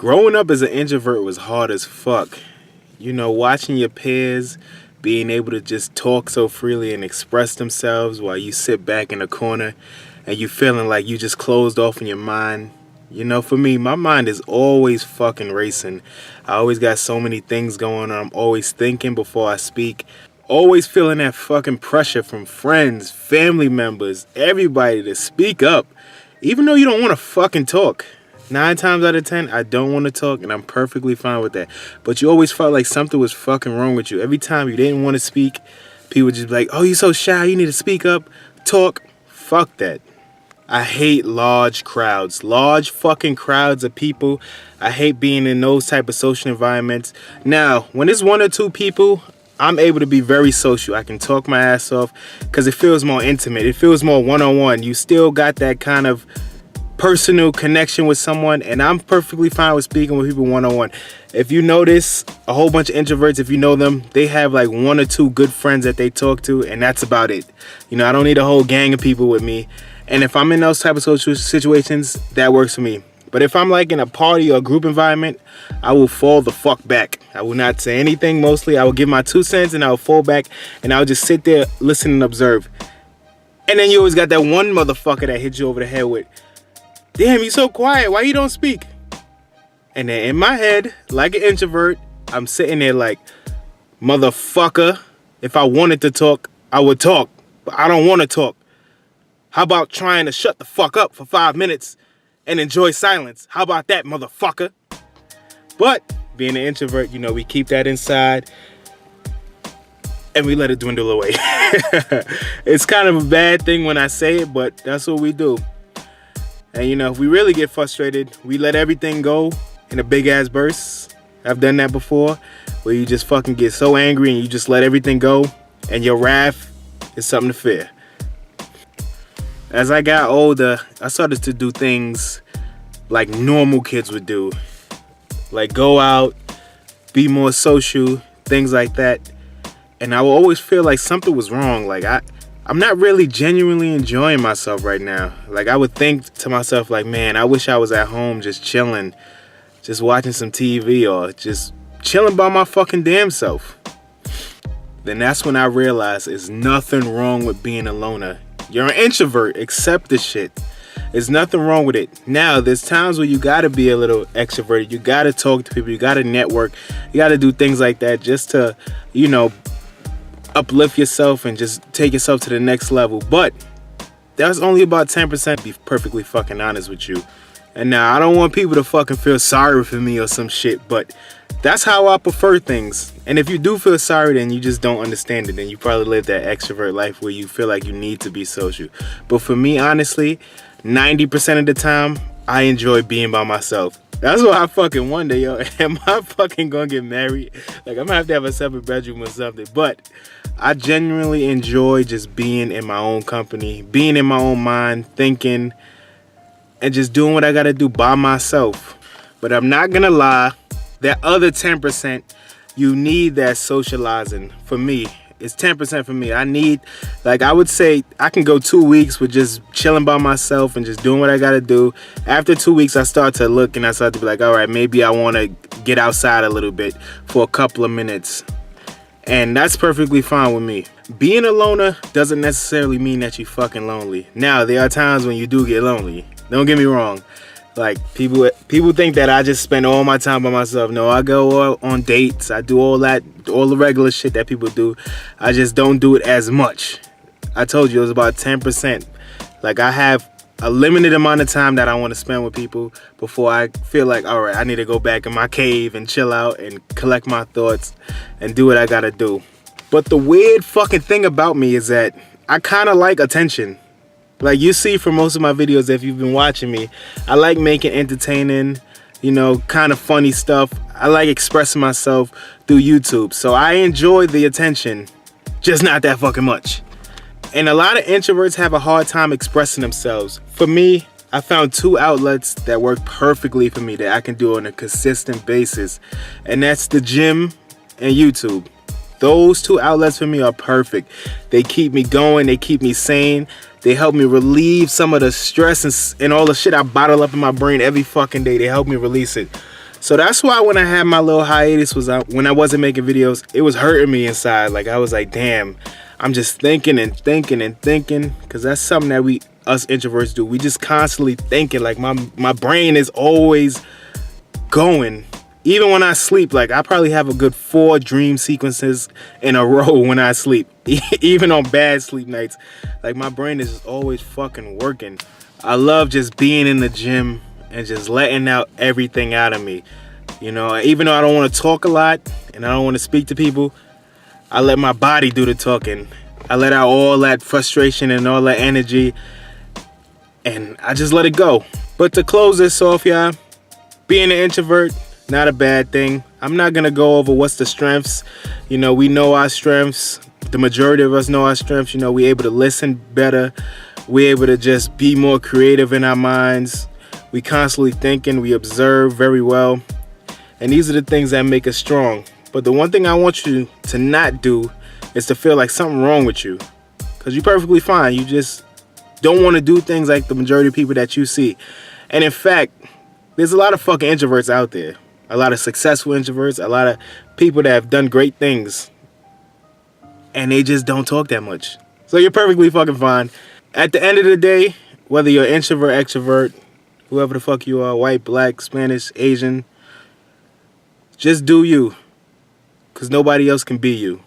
Growing up as an introvert was hard as fuck. You know, watching your peers being able to just talk so freely and express themselves while you sit back in a corner and you feeling like you just closed off in your mind. You know, for me, my mind is always fucking racing. I always got so many things going on. I'm always thinking before I speak. Always feeling that fucking pressure from friends, family members, everybody to speak up. Even though you don't want to fucking talk. 9 times out of 10, I don't want to talk, and I'm perfectly fine with that. But you always felt like something was fucking wrong with you. Every time you didn't want to speak, people would just be like, oh, you're so shy, you need to speak up, talk. Fuck that. I hate large crowds. Large fucking crowds of people. I hate being in those type of social environments. Now, when it's 1 or 2 people, I'm able to be very social. I can talk my ass off because it feels more intimate. It feels more one-on-one. You still got that kind of personal connection with someone, and I'm perfectly fine with speaking with people one-on-one. If you notice, a whole bunch of introverts, if you know them, they have like 1 or 2 good friends that they talk to, and that's about it. You know, I don't need a whole gang of people with me. And if I'm in those type of social situations, that works for me. But if I'm like in a party or group environment, I will fall the fuck back. I will not say anything mostly. I will give my 2 cents and I will fall back and I'll just sit there, listen and observe. And then you always got that one motherfucker that hits you over the head with, damn, you so quiet, why you don't speak? And then in my head, like an introvert, I'm sitting there like, motherfucker, if I wanted to talk, I would talk, but I don't want to talk. How about trying to shut the fuck up for 5 minutes and enjoy silence? How about that, motherfucker? But being an introvert, you know, we keep that inside and we let it dwindle away. It's kind of a bad thing when I say it, but that's what we do. And you know, if we really get frustrated, we let everything go in a big ass burst. I've done that before, where you just fucking get so angry and you just let everything go, and your wrath is something to fear. As I got older, I started to do things like normal kids would do. Like go out, be more social, things like that. And I would always feel like something was wrong. Like I'm not really genuinely enjoying myself right now. Like I would think to myself like, man, I wish I was at home just chilling, just watching some TV or just chilling by my fucking damn self. Then that's when I realized there's nothing wrong with being a loner. You're an introvert, accept the shit. There's nothing wrong with it. Now, there's times where you gotta be a little extroverted. You gotta talk to people, you gotta network, you gotta do things like that just to, you know, uplift yourself and just take yourself to the next level. But that's only about 10%, to be perfectly fucking honest with you. And now, I don't want people to fucking feel sorry for me or some shit, but that's how I prefer things. And if you do feel sorry, then you just don't understand it. Then you probably live that extrovert life where you feel like you need to be social. But for me, honestly, 90% of the time, I enjoy being by myself. That's why I fucking wonder, yo, am I fucking gonna get married? Like, I'm gonna have to have a separate bedroom or something. But I genuinely enjoy just being in my own company, being in my own mind, thinking, and just doing what I gotta do by myself. But I'm not gonna lie, that other 10%, you need that socializing. For me, it's 10% for me. I need, like I would say, I can go 2 weeks with just chilling by myself and just doing what I gotta do. After 2 weeks, I start to look and I start to be like, all right, maybe I wanna get outside a little bit for a couple of minutes. And that's perfectly fine with me. Being a loner doesn't necessarily mean that you're fucking lonely. Now, there are times when you do get lonely. Don't get me wrong. Like, people think that I just spend all my time by myself. No, I go on dates. I do all that, all the regular shit that people do. I just don't do it as much. I told you it was about 10%. Like, I have a limited amount of time that I want to spend with people before I feel like, all right, I need to go back in my cave and chill out and collect my thoughts and do what I gotta do. But the weird fucking thing about me is that I kind of like attention. Like you see from most of my videos, if you've been watching me, I like making entertaining, you know, kind of funny stuff. I like expressing myself through YouTube. So I enjoy the attention, just not that fucking much. And a lot of introverts have a hard time expressing themselves. For me, I found 2 outlets that work perfectly for me that I can do on a consistent basis. And that's the gym and YouTube. Those 2 outlets for me are perfect. They keep me going, they keep me sane. They help me relieve some of the stress and all the shit I bottle up in my brain every fucking day. They help me release it. So that's why when I had my little hiatus was when I wasn't making videos, it was hurting me inside. Like I was like, damn, I'm just thinking and thinking and thinking, because that's something that us introverts do. We just constantly thinking. Like my brain is always going. Even when I sleep, like I probably have a good 4 dream sequences in a row when I sleep. Even on bad sleep nights, like my brain is just always fucking working. I love just being in the gym and just letting out everything out of me. You know, even though I don't want to talk a lot and I don't want to speak to people, I let my body do the talking. I let out all that frustration and all that energy, and I just let it go. But to close this off, y'all, being an introvert, not a bad thing. I'm not gonna go over what's the strengths. You know, we know our strengths. The majority of us know our strengths. You know, we're able to listen better. We're able to just be more creative in our minds. We constantly thinking. We observe very well. And these are the things that make us strong. But the one thing I want you to not do is to feel like something wrong with you. Because you're perfectly fine. You just don't want to do things like the majority of people that you see. And in fact, there's a lot of fucking introverts out there. A lot of successful introverts, a lot of people that have done great things, and they just don't talk that much. So you're perfectly fucking fine. At the end of the day, whether you're introvert, extrovert, whoever the fuck you are, white, black, Spanish, Asian, just do you, because nobody else can be you.